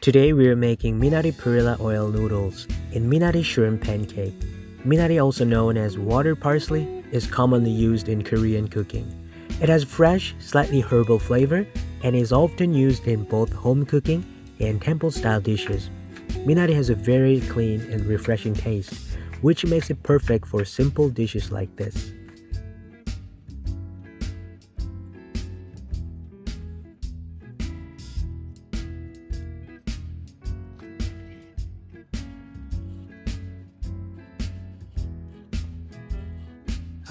Today we are making Minari perilla oil noodles in Minari shrimp pancake. Minari, also known as water parsley, is commonly used in Korean cooking. It has fresh, slightly herbal flavor and is often used in both home cooking and temple-style dishes. Minari has a very clean and refreshing taste, which makes it perfect for simple dishes like this.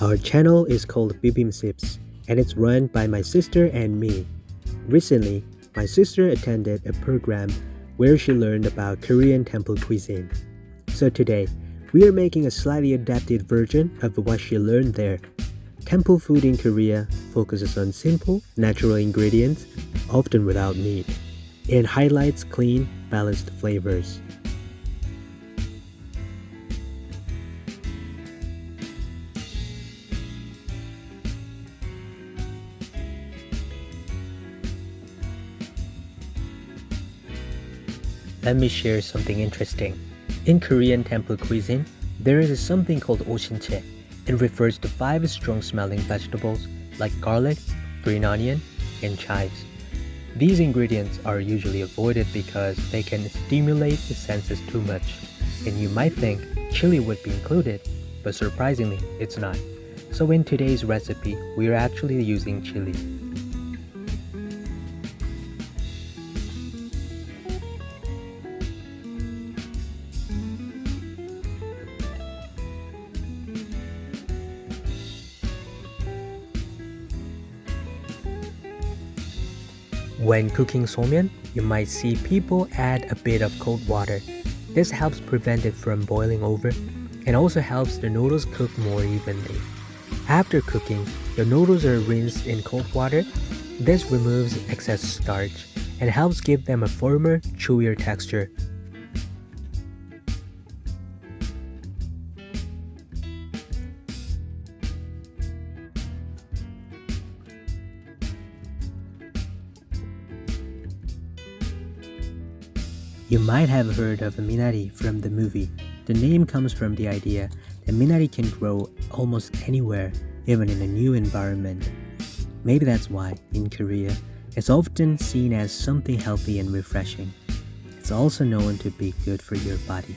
Our channel is called bibimbap, and it's run by my sister and me. Recently, my sister attended a program where she learned about Korean temple cuisine. So today, we are making a slightly adapted version of what she learned there. Temple food in Korea focuses on simple, natural ingredients, often without meat, and highlights clean, balanced flavors. Let me share something interesting. In Korean temple cuisine, there is something called oshinche. It refers to 5 strong-smelling vegetables like garlic, green onion, and chives. These ingredients are usually avoided because they can stimulate the senses too much. And you might think chili would be included, but surprisingly, it's not. So in today's recipe, we are actually using chili. When cooking somen, you might see people add a bit of cold water. This helps prevent it from boiling over and also helps the noodles cook more evenly. After cooking, the noodles are rinsed in cold water. This removes excess starch and helps give them a firmer, chewier texture. You might have heard of Minari from the movie. The name comes from the idea that Minari can grow almost anywhere, even in a new environment. Maybe that's why, in Korea, it's often seen as something healthy and refreshing. It's also known to be good for your body.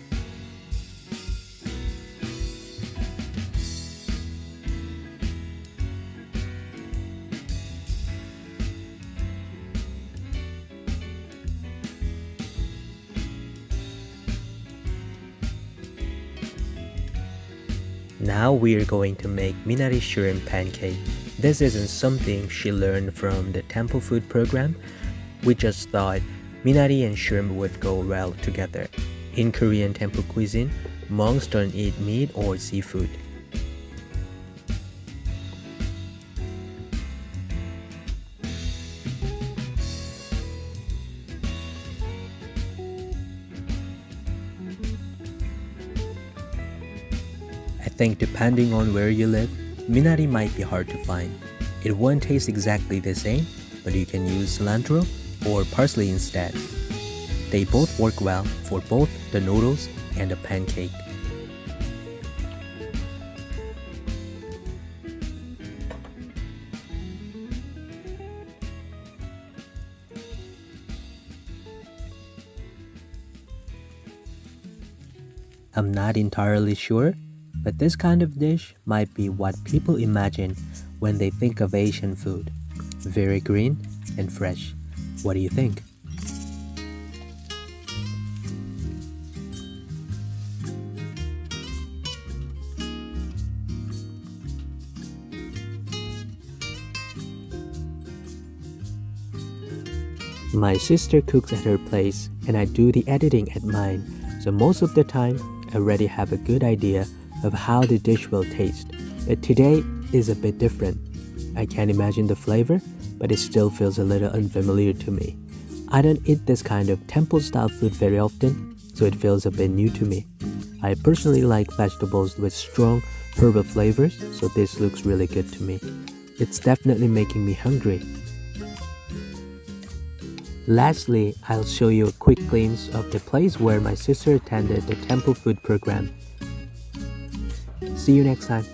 Now we are going to make Minari shrimp pancake. This isn't something she learned from the temple food program. We just thought Minari and shrimp would go well together. In Korean temple cuisine, monks don't eat meat or seafood. I think depending on where you live, Minari might be hard to find. It won't taste exactly the same, but you can use cilantro or parsley instead. They both work well for both the noodles and the pancake. I'm not entirely sure, but this kind of dish might be what people imagine when they think of Asian food. Very green and fresh. What do you think? My sister cooks at her place and I do the editing at mine, so most of the time I already have a good idea of how the dish will taste, but today is a bit different. I can't imagine the flavor, but it still feels a little unfamiliar to me. I don't eat this kind of temple-style food very often, so it feels a bit new to me. I personally like vegetables with strong herbal flavors, so this looks really good to me. It's definitely making me hungry. Lastly, I'll show you a quick glimpse of the place where my sister attended the temple food program. See you next time.